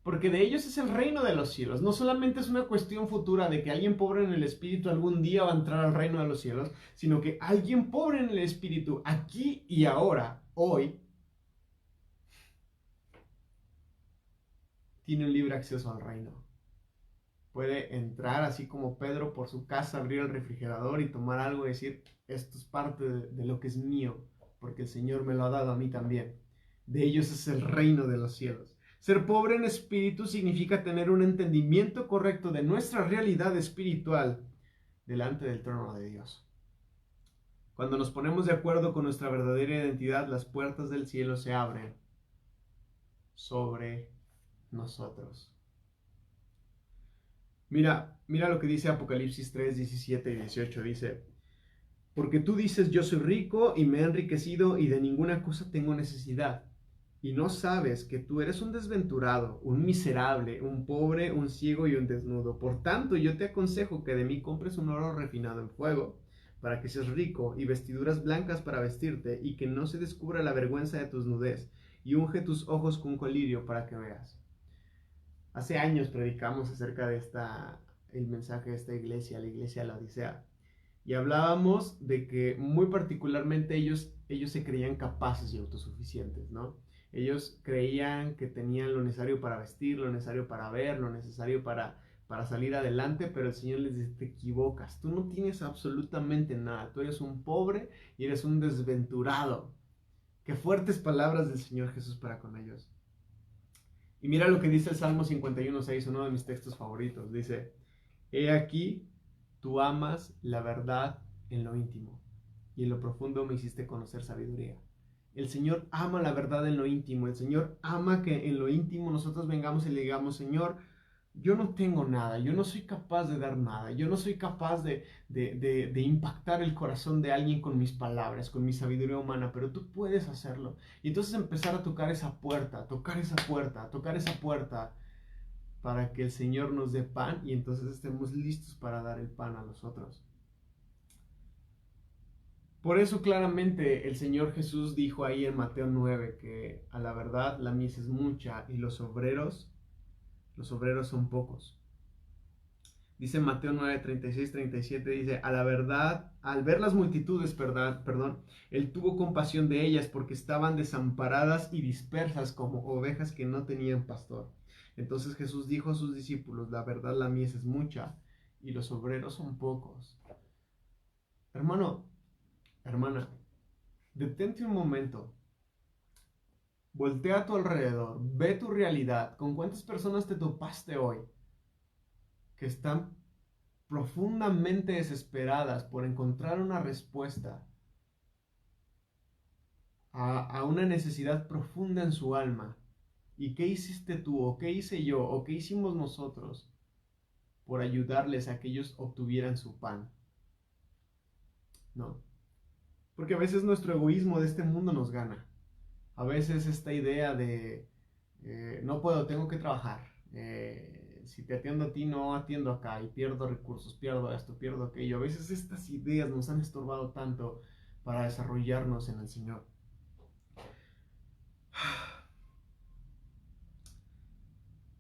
[SPEAKER 1] Porque de ellos es el reino de los cielos. No solamente es una cuestión futura de que alguien pobre en el espíritu algún día va a entrar al reino de los cielos, sino que alguien pobre en el espíritu aquí y ahora, hoy, tiene un libre acceso al reino. puede entrar así como Pedro por su casa, abrir el refrigerador y tomar algo y decir, esto es parte de lo que es mío, porque el Señor me lo ha dado a mí también. De ellos es el reino de los cielos. Ser pobre en espíritu significa tener un entendimiento correcto de nuestra realidad espiritual delante del trono de Dios. Cuando nos ponemos de acuerdo con nuestra verdadera identidad, las puertas del cielo se abren sobre nosotros. Mira lo que dice Apocalipsis 3, 17 y 18. Dice, porque tú dices, yo soy rico y me he enriquecido y de ninguna cosa tengo necesidad. Y no sabes que tú eres un desventurado, un miserable, un pobre, un ciego y un desnudo. Por tanto, yo te aconsejo que de mí compres un oro refinado en fuego, para que seas rico, y vestiduras blancas para vestirte, y que no se descubra la vergüenza de tu desnudez, y unge tus ojos con colirio para que veas. Hace años predicamos acerca de el mensaje de esta iglesia, la iglesia de la Odisea, y hablábamos de que muy particularmente ellos se creían capaces y autosuficientes, ¿no? Ellos creían que tenían lo necesario para vestir, lo necesario para ver, lo necesario para salir adelante, pero el Señor les dice, te equivocas, tú no tienes absolutamente nada, tú eres un pobre y eres un desventurado. Qué fuertes palabras del Señor Jesús para con ellos. Y mira lo que dice el Salmo 51:6, uno de mis textos favoritos. Dice, he aquí, tú amas la verdad en lo íntimo, y en lo profundo me hiciste conocer sabiduría. El Señor ama la verdad en lo íntimo. El Señor ama que en lo íntimo nosotros vengamos y le digamos, Señor, yo no tengo nada, yo no soy capaz de dar nada, yo no soy capaz de impactar el corazón de alguien con mis palabras, con mi sabiduría humana, pero tú puedes hacerlo. Y entonces empezar a tocar esa puerta, tocar esa puerta, tocar esa puerta, para que el Señor nos dé pan y entonces estemos listos para dar el pan a los otros. Por eso claramente el Señor Jesús dijo ahí en Mateo 9 que a la verdad la mies es mucha y los obreros son pocos. Dice Mateo 9, 36, 37, dice, a la verdad, al ver las multitudes, él tuvo compasión de ellas porque estaban desamparadas y dispersas como ovejas que no tenían pastor. Entonces Jesús dijo a sus discípulos, la verdad la mies es mucha y los obreros son pocos. Hermano, hermana, detente un momento. Voltea a tu alrededor, ve tu realidad. ¿Con cuántas personas te topaste hoy que están profundamente desesperadas por encontrar una respuesta a una necesidad profunda en su alma? ¿Y qué hiciste tú, o qué hice yo, o qué hicimos nosotros por ayudarles a que ellos obtuvieran su pan? No. Porque a veces nuestro egoísmo de este mundo nos gana. A veces esta idea de no puedo, tengo que trabajar. Si te atiendo a ti, no atiendo acá y pierdo recursos, pierdo esto, pierdo aquello. A veces estas ideas nos han estorbado tanto para desarrollarnos en el Señor.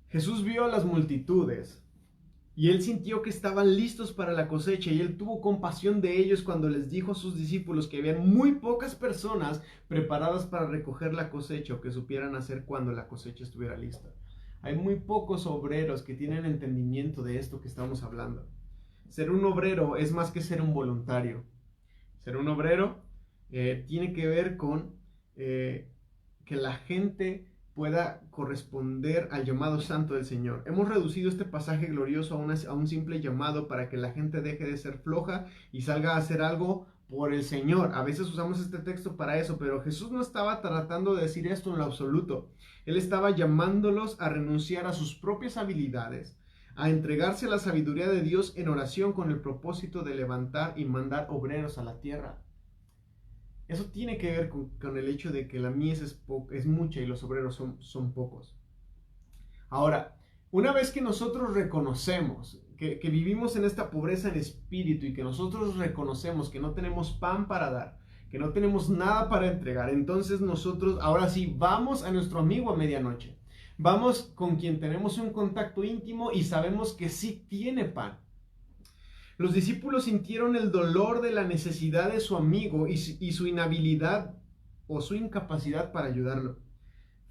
[SPEAKER 1] Jesús vio a las multitudes y él sintió que estaban listos para la cosecha y él tuvo compasión de ellos cuando les dijo a sus discípulos que habían muy pocas personas preparadas para recoger la cosecha o que supieran hacer cuando la cosecha estuviera lista. Hay muy pocos obreros que tienen entendimiento de esto que estamos hablando. Ser un obrero es más que ser un voluntario. Ser un obrero tiene que ver con que la gente pueda corresponder al llamado santo del Señor. Hemos reducido este pasaje glorioso a un simple llamado para que la gente deje de ser floja y salga a hacer algo por el Señor. A veces usamos este texto para eso, pero Jesús no estaba tratando de decir esto en lo absoluto. Él estaba llamándolos a renunciar a sus propias habilidades, a entregarse a la sabiduría de Dios en oración con el propósito de levantar y mandar obreros a la tierra. Eso tiene que ver con el hecho de que la mies es mucha y los obreros son pocos. Ahora, una vez que nosotros reconocemos que vivimos en esta pobreza en espíritu y que nosotros reconocemos que no tenemos pan para dar, que no tenemos nada para entregar, entonces nosotros ahora sí vamos a nuestro amigo a medianoche. Vamos con quien tenemos un contacto íntimo y sabemos que sí tiene pan. Los discípulos sintieron el dolor de la necesidad de su amigo y su inhabilidad o su incapacidad para ayudarlo.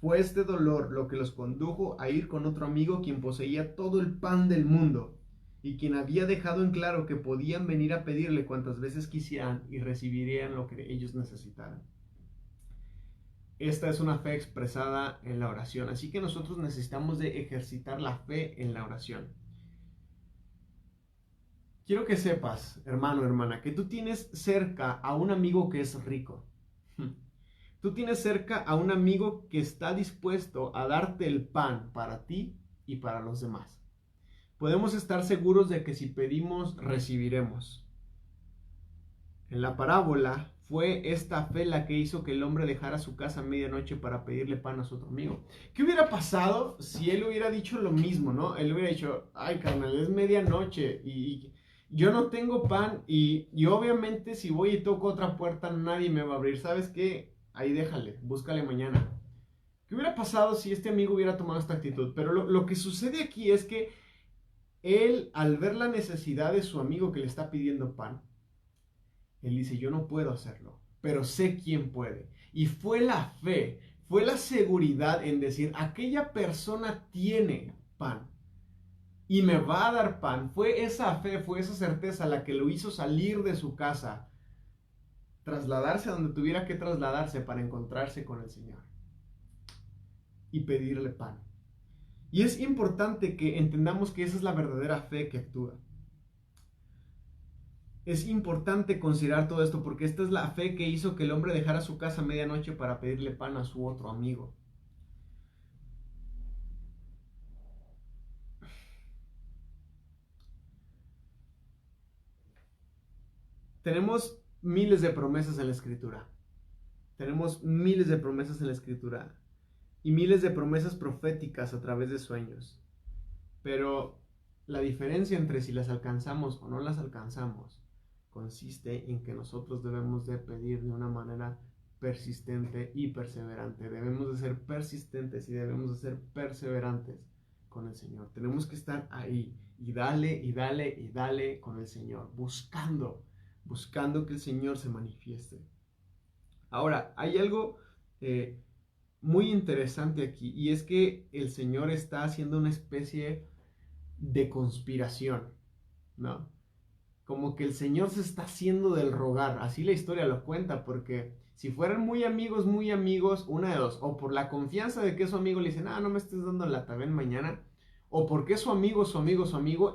[SPEAKER 1] Fue este dolor lo que los condujo a ir con otro amigo quien poseía todo el pan del mundo y quien había dejado en claro que podían venir a pedirle cuantas veces quisieran y recibirían lo que ellos necesitaran. Esta es una fe expresada en la oración, así que nosotros necesitamos de ejercitar la fe en la oración. Quiero que sepas, hermano, hermana, que tú tienes cerca a un amigo que es rico. Tú tienes cerca a un amigo que está dispuesto a darte el pan para ti y para los demás. Podemos estar seguros de que si pedimos, recibiremos. En la parábola fue esta fe la que hizo que el hombre dejara su casa a medianoche para pedirle pan a su otro amigo. ¿Qué hubiera pasado si él hubiera dicho lo mismo, no? Él hubiera dicho, ay, carnal, es medianoche y yo no tengo pan y obviamente si voy y toco otra puerta nadie me va a abrir. ¿Sabes qué? Ahí déjale, búscale mañana. ¿Qué hubiera pasado si este amigo hubiera tomado esta actitud? Pero lo que sucede aquí es que él, al ver la necesidad de su amigo que le está pidiendo pan, él dice, yo no puedo hacerlo, pero sé quién puede. Y fue la fe, fue la seguridad en decir, aquella persona tiene pan y me va a dar pan. Fue esa fe, fue esa certeza la que lo hizo salir de su casa, trasladarse a donde tuviera que trasladarse para encontrarse con el Señor y pedirle pan. Y es importante que entendamos que esa es la verdadera fe que actúa. Es importante considerar todo esto porque esta es la fe que hizo que el hombre dejara su casa a medianoche para pedirle pan a su otro amigo. Tenemos miles de promesas en la Escritura. Tenemos miles de promesas en la Escritura y miles de promesas proféticas a través de sueños. Pero la diferencia entre si las alcanzamos o no las alcanzamos consiste en que nosotros debemos de pedir de una manera persistente y perseverante. Debemos de ser persistentes y debemos de ser perseverantes con el Señor. Tenemos que estar ahí y dale y dale y dale con el Señor, buscando que el Señor se manifieste. Ahora, hay algo muy interesante aquí y es que el Señor está haciendo una especie de conspiración, ¿no? Como que el Señor se está haciendo del rogar, así la historia lo cuenta, porque si fueran muy amigos, una de dos, o por la confianza de que su amigo le dice, no me estés dando lata, ven mañana, o porque su amigo,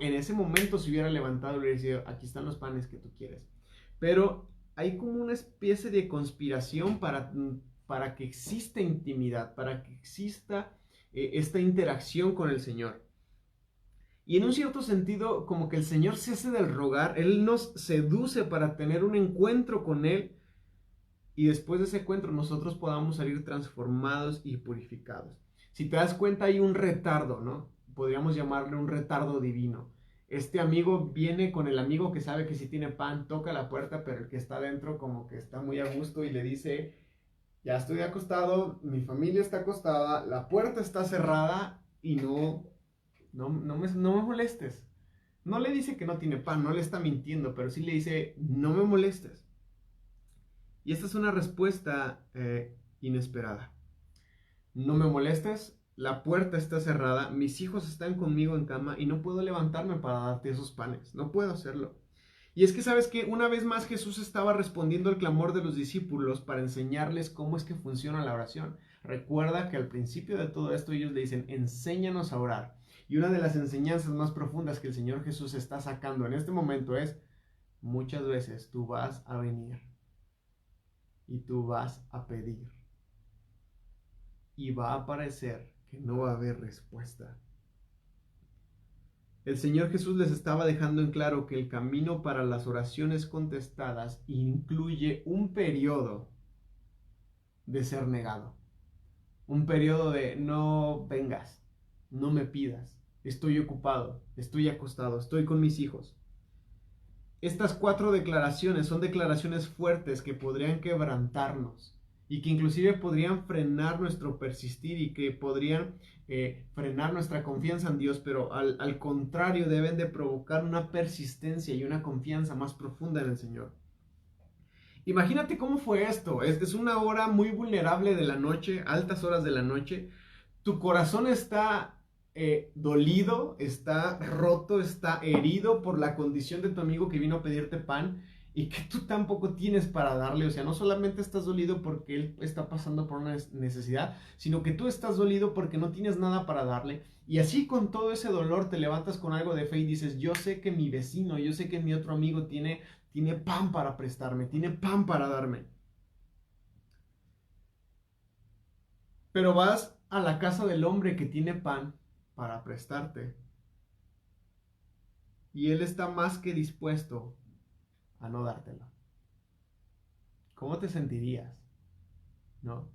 [SPEAKER 1] en ese momento se hubiera levantado y le hubiera dicho, aquí están los panes que tú quieres. Pero hay como una especie de conspiración para que exista intimidad, para que exista esta interacción con el Señor. Y en un cierto sentido, como que el Señor se hace del rogar, Él nos seduce para tener un encuentro con Él y después de ese encuentro nosotros podamos salir transformados y purificados. Si te das cuenta hay un retardo, ¿no? Podríamos llamarle un retardo divino. Este amigo viene con el amigo que sabe que sí tiene pan, toca la puerta, pero el que está dentro como que está muy a gusto y le dice, ya estoy acostado, mi familia está acostada, la puerta está cerrada y no me molestes. No le dice que no tiene pan, no le está mintiendo, pero sí le dice, no me molestes. Y esta es una respuesta inesperada. No me molestes, la puerta está cerrada, mis hijos están conmigo en cama y no puedo levantarme para darte esos panes, no puedo hacerlo. Y es que sabes que una vez más Jesús estaba respondiendo al clamor de los discípulos para enseñarles cómo es que funciona la oración. Recuerda que al principio de todo esto ellos le dicen, enséñanos a orar. Y una de las enseñanzas más profundas que el Señor Jesús está sacando en este momento es, muchas veces tú vas a venir y tú vas a pedir y va a parecer que no va a haber respuesta. El Señor Jesús les estaba dejando en claro que el camino para las oraciones contestadas incluye un periodo de ser negado. Un periodo de no vengas, no me pidas, estoy ocupado, estoy acostado, estoy con mis hijos. Estas 4 declaraciones son declaraciones fuertes que podrían quebrantarnos y que inclusive podrían frenar nuestro persistir y que podrían frenar nuestra confianza en Dios, pero al contrario deben de provocar una persistencia y una confianza más profunda en el Señor. Imagínate cómo fue esto. Es una hora muy vulnerable de la noche, altas horas de la noche. Tu corazón está dolido, está roto, está herido por la condición de tu amigo que vino a pedirte pan y que tú tampoco tienes para darle. O sea, no solamente estás dolido porque él está pasando por una necesidad, sino que tú estás dolido porque no tienes nada para darle. Y así con todo ese dolor te levantas con algo de fe y dices, yo sé que mi vecino, yo sé que mi otro amigo tiene pan para prestarme, tiene pan para darme. Pero vas a la casa del hombre que tiene pan para prestarte. Y él está más que dispuesto a no dártelo. ¿Cómo te sentirías? ¿No?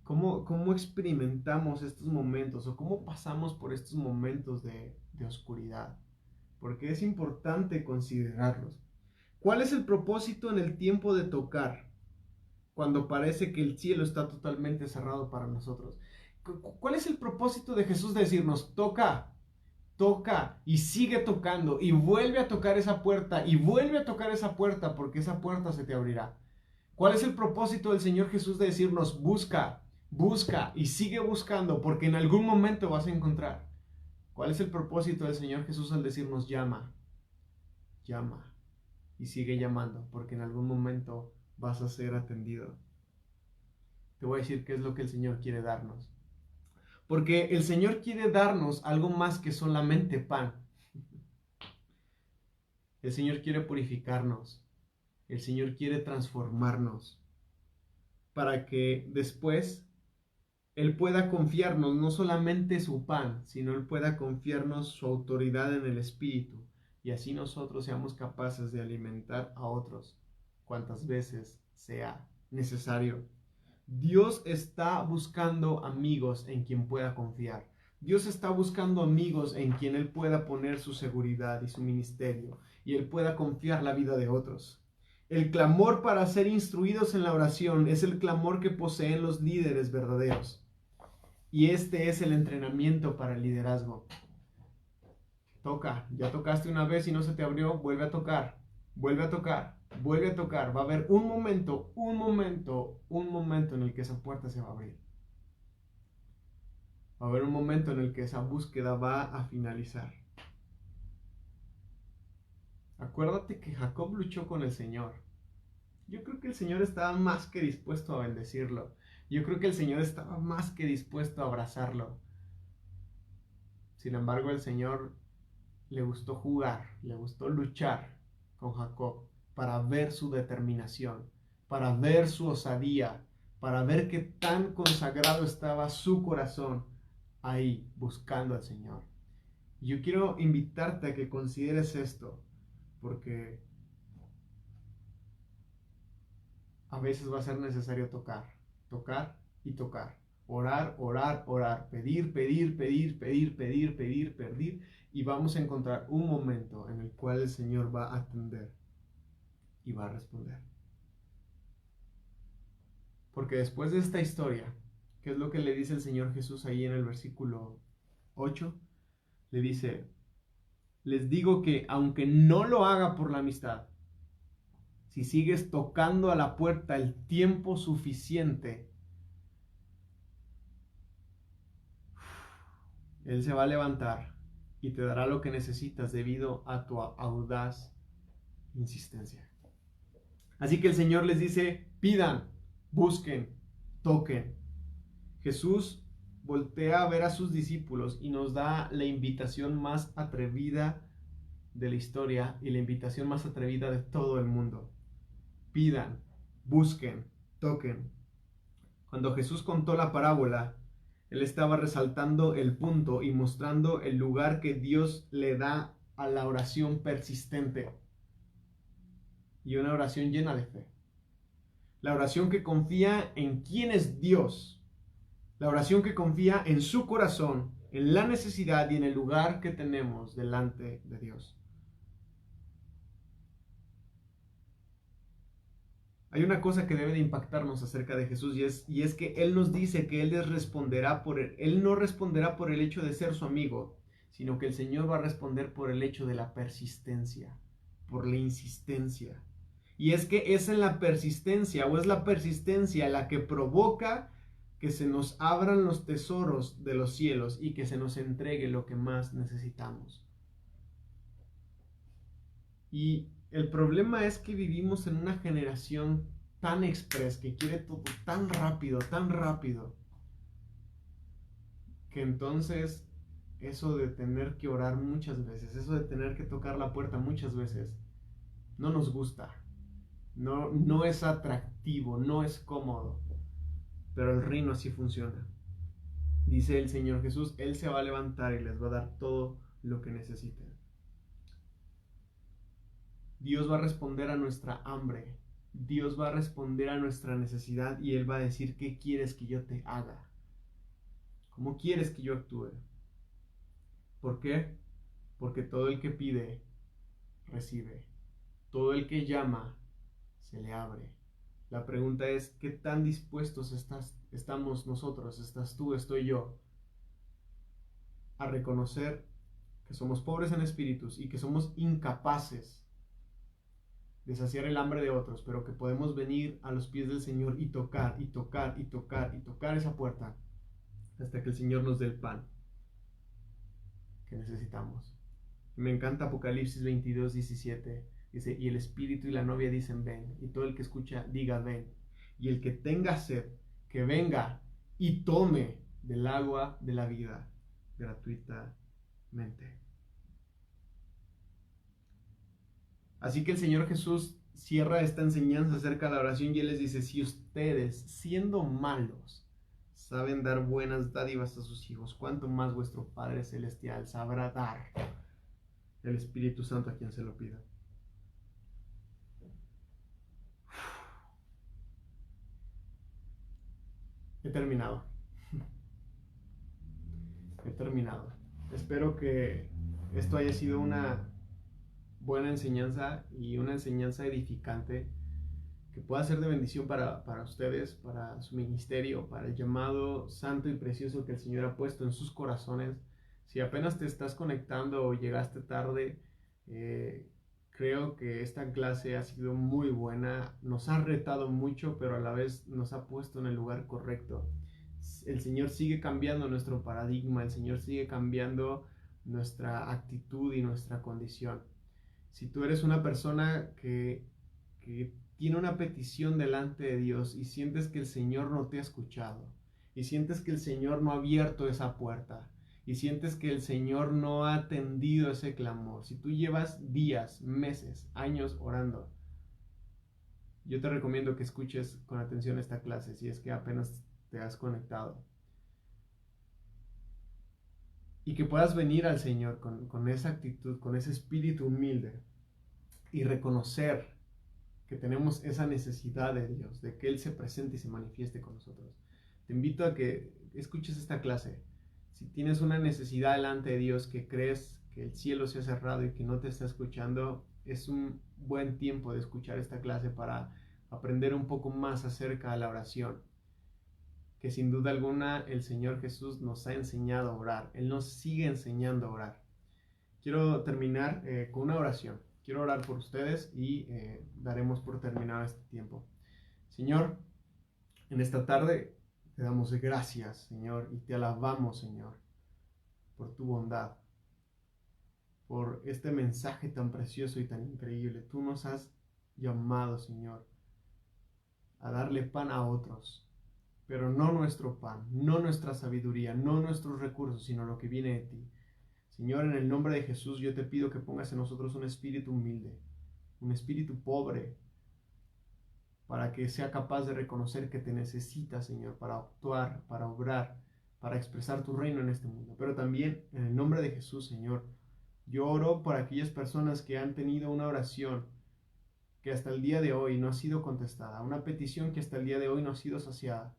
[SPEAKER 1] ¿Cómo experimentamos estos momentos o cómo pasamos por estos momentos de oscuridad? Porque es importante considerarlos. ¿Cuál es el propósito en el tiempo de tocar cuando parece que el cielo está totalmente cerrado para nosotros? ¿Cuál es el propósito de Jesús de decirnos, toca, toca y sigue tocando y vuelve a tocar esa puerta y vuelve a tocar esa puerta porque esa puerta se te abrirá? ¿Cuál es el propósito del Señor Jesús de decirnos, busca, busca y sigue buscando porque en algún momento vas a encontrar? ¿Cuál es el propósito del Señor Jesús al decirnos, llama, llama y sigue llamando porque en algún momento vas a ser atendido? Te voy a decir qué es lo que el Señor quiere darnos. Porque el Señor quiere darnos algo más que solamente pan. El Señor quiere purificarnos. El Señor quiere transformarnos para que después Él pueda confiarnos no solamente su pan, sino Él pueda confiarnos su autoridad en el Espíritu y así nosotros seamos capaces de alimentar a otros cuantas veces sea necesario. Dios está buscando amigos en quien pueda confiar. Dios está buscando amigos en quien Él pueda poner su seguridad y su ministerio y Él pueda confiar la vida de otros. El clamor para ser instruidos en la oración es el clamor que poseen los líderes verdaderos. Y este es el entrenamiento para el liderazgo. Toca, ya tocaste una vez y no se te abrió, vuelve a tocar, vuelve a tocar, vuelve a tocar. Va a haber un momento en el que esa puerta se va a abrir. Va a haber un momento en el que esa búsqueda va a finalizar. Acuérdate que Jacob luchó con el Señor. Yo creo que el Señor estaba más que dispuesto a bendecirlo. Yo creo que el Señor estaba más que dispuesto a abrazarlo. Sin embargo, el Señor le gustó jugar, le gustó luchar con Jacob para ver su determinación, para ver su osadía, para ver qué tan consagrado estaba su corazón ahí buscando al Señor. Y yo quiero invitarte a que consideres esto, porque a veces va a ser necesario tocar, tocar y tocar. Orar, orar, orar, pedir, pedir, pedir, pedir, pedir, pedir, pedir, y vamos a encontrar un momento en el cual el Señor va a atender y va a responder. Porque después de esta historia, ¿qué es lo que le dice el Señor Jesús ahí en el versículo 8? Le dice, les digo que aunque no lo haga por la amistad, si sigues tocando a la puerta el tiempo suficiente, Él se va a levantar y te dará lo que necesitas debido a tu audaz insistencia. Así que el Señor les dice, pidan, busquen, toquen. Jesús voltea a ver a sus discípulos y nos da la invitación más atrevida de la historia y la invitación más atrevida de todo el mundo. Pidan, busquen, toquen. Cuando Jesús contó la parábola, Él estaba resaltando el punto y mostrando el lugar que Dios le da a la oración persistente y una oración llena de fe. La oración que confía en quién es Dios. La oración que confía en su corazón, en la necesidad y en el lugar que tenemos delante de Dios. Hay una cosa que debe de impactarnos acerca de Jesús y es que Él nos dice que Él Él no responderá por el hecho de ser su amigo, sino que el Señor va a responder por el hecho de la persistencia, por la insistencia. Y es que es en la persistencia, o es la persistencia la que provoca que se nos abran los tesoros de los cielos y que se nos entregue lo que más necesitamos. Y el problema es que vivimos en una generación tan express, que quiere todo tan rápido, que entonces eso de tener que orar muchas veces, eso de tener que tocar la puerta muchas veces, no nos gusta, no es atractivo, no es cómodo, pero el reino así funciona. Dice el Señor Jesús, Él se va a levantar y les va a dar todo lo que necesiten. Dios va a responder a nuestra hambre, Dios va a responder a nuestra necesidad y Él va a decir, ¿qué quieres que yo te haga? ¿Cómo quieres que yo actúe? ¿Por qué? Porque todo el que pide, recibe. Todo el que llama, se le abre. La pregunta es, ¿qué tan dispuestos estamos nosotros, estás tú, estoy yo, a reconocer que somos pobres en espíritus y que somos incapaces de saciar el hambre de otros, pero que podemos venir a los pies del Señor y tocar, y tocar, y tocar, y tocar esa puerta hasta que el Señor nos dé el pan que necesitamos? Me encanta Apocalipsis 22:17. Dice, y el Espíritu y la novia dicen, ven. Y todo el que escucha, diga, ven. Y el que tenga sed, que venga y tome del agua de la vida gratuitamente. Así que el Señor Jesús cierra esta enseñanza acerca de la oración y Él les dice, si ustedes, siendo malos, saben dar buenas dádivas a sus hijos, ¿cuánto más vuestro Padre Celestial sabrá dar el Espíritu Santo a quien se lo pida? He terminado. He terminado. Espero que esto haya sido una buena enseñanza y una enseñanza edificante que pueda ser de bendición para ustedes, para su ministerio, para el llamado santo y precioso que el Señor ha puesto en sus corazones. Si apenas te estás conectando o llegaste tarde, creo que esta clase ha sido muy buena, nos ha retado mucho, pero a la vez nos ha puesto en el lugar correcto. El Señor sigue cambiando nuestro paradigma, el Señor sigue cambiando nuestra actitud y nuestra condición. Si tú eres una persona que tiene una petición delante de Dios y sientes que el Señor no te ha escuchado, y sientes que el Señor no ha abierto esa puerta, y sientes que el Señor no ha atendido ese clamor, si tú llevas días, meses, años orando, yo te recomiendo que escuches con atención esta clase, si es que apenas te has conectado. Y que puedas venir al Señor con esa actitud, con ese espíritu humilde y reconocer que tenemos esa necesidad de Dios, de que Él se presente y se manifieste con nosotros. Te invito a que escuches esta clase. Si tienes una necesidad delante de Dios, que crees que el cielo se ha cerrado y que no te está escuchando, es un buen tiempo de escuchar esta clase para aprender un poco más acerca de la oración. Que sin duda alguna el Señor Jesús nos ha enseñado a orar. Él nos sigue enseñando a orar. Quiero terminar con una oración. Quiero orar por ustedes y daremos por terminado este tiempo. Señor, en esta tarde te damos gracias, Señor, y te alabamos, Señor, por tu bondad, por este mensaje tan precioso y tan increíble. Tú nos has llamado, Señor, a darle pan a otros, pero no nuestro pan, no nuestra sabiduría, no nuestros recursos, sino lo que viene de ti. Señor, en el nombre de Jesús, yo te pido que pongas en nosotros un espíritu humilde, un espíritu pobre, para que sea capaz de reconocer que te necesita, Señor, para actuar, para obrar, para expresar tu reino en este mundo. Pero también, en el nombre de Jesús, Señor, yo oro por aquellas personas que han tenido una oración que hasta el día de hoy no ha sido contestada, una petición que hasta el día de hoy no ha sido saciada.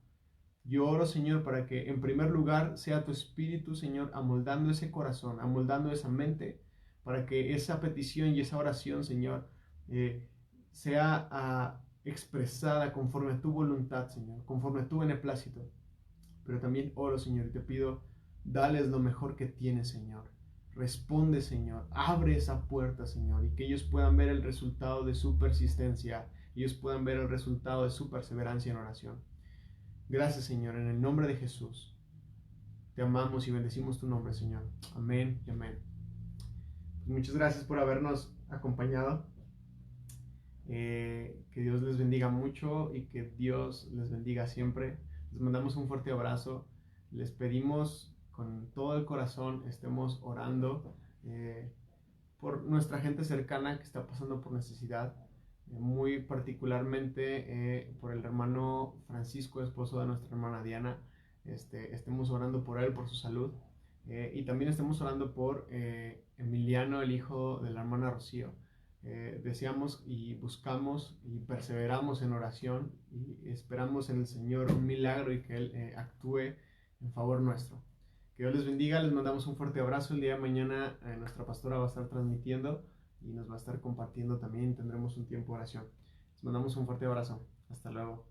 [SPEAKER 1] Yo oro, Señor, para que en primer lugar sea tu Espíritu, Señor, amoldando ese corazón, amoldando esa mente, para que esa petición y esa oración, Señor, sea expresada conforme a tu voluntad, Señor, conforme a tu beneplácito. Pero también oro, Señor, y te pido, dales lo mejor que tienes, Señor. Responde, Señor, abre esa puerta, Señor, y que ellos puedan ver el resultado de su persistencia, ellos puedan ver el resultado de su perseverancia en oración. Gracias, Señor, en el nombre de Jesús. Te amamos y bendecimos tu nombre, Señor. Amén y amén. Pues muchas gracias por habernos acompañado. Que Dios les bendiga mucho y que Dios les bendiga siempre. Les mandamos un fuerte abrazo. Les pedimos con todo el corazón estemos orando por nuestra gente cercana que está pasando por necesidad, muy particularmente por el hermano Francisco, esposo de nuestra hermana Diana. Estemos orando por él, por su salud, y también estemos orando por Emiliano, el hijo de la hermana Rocío. Deseamos y buscamos y perseveramos en oración y esperamos en el Señor un milagro y que Él actúe en favor nuestro. Que Dios les bendiga, les mandamos un fuerte abrazo. El día de mañana nuestra pastora va a estar transmitiendo y nos va a estar compartiendo también. Tendremos un tiempo de oración. Les mandamos un fuerte abrazo. Hasta luego.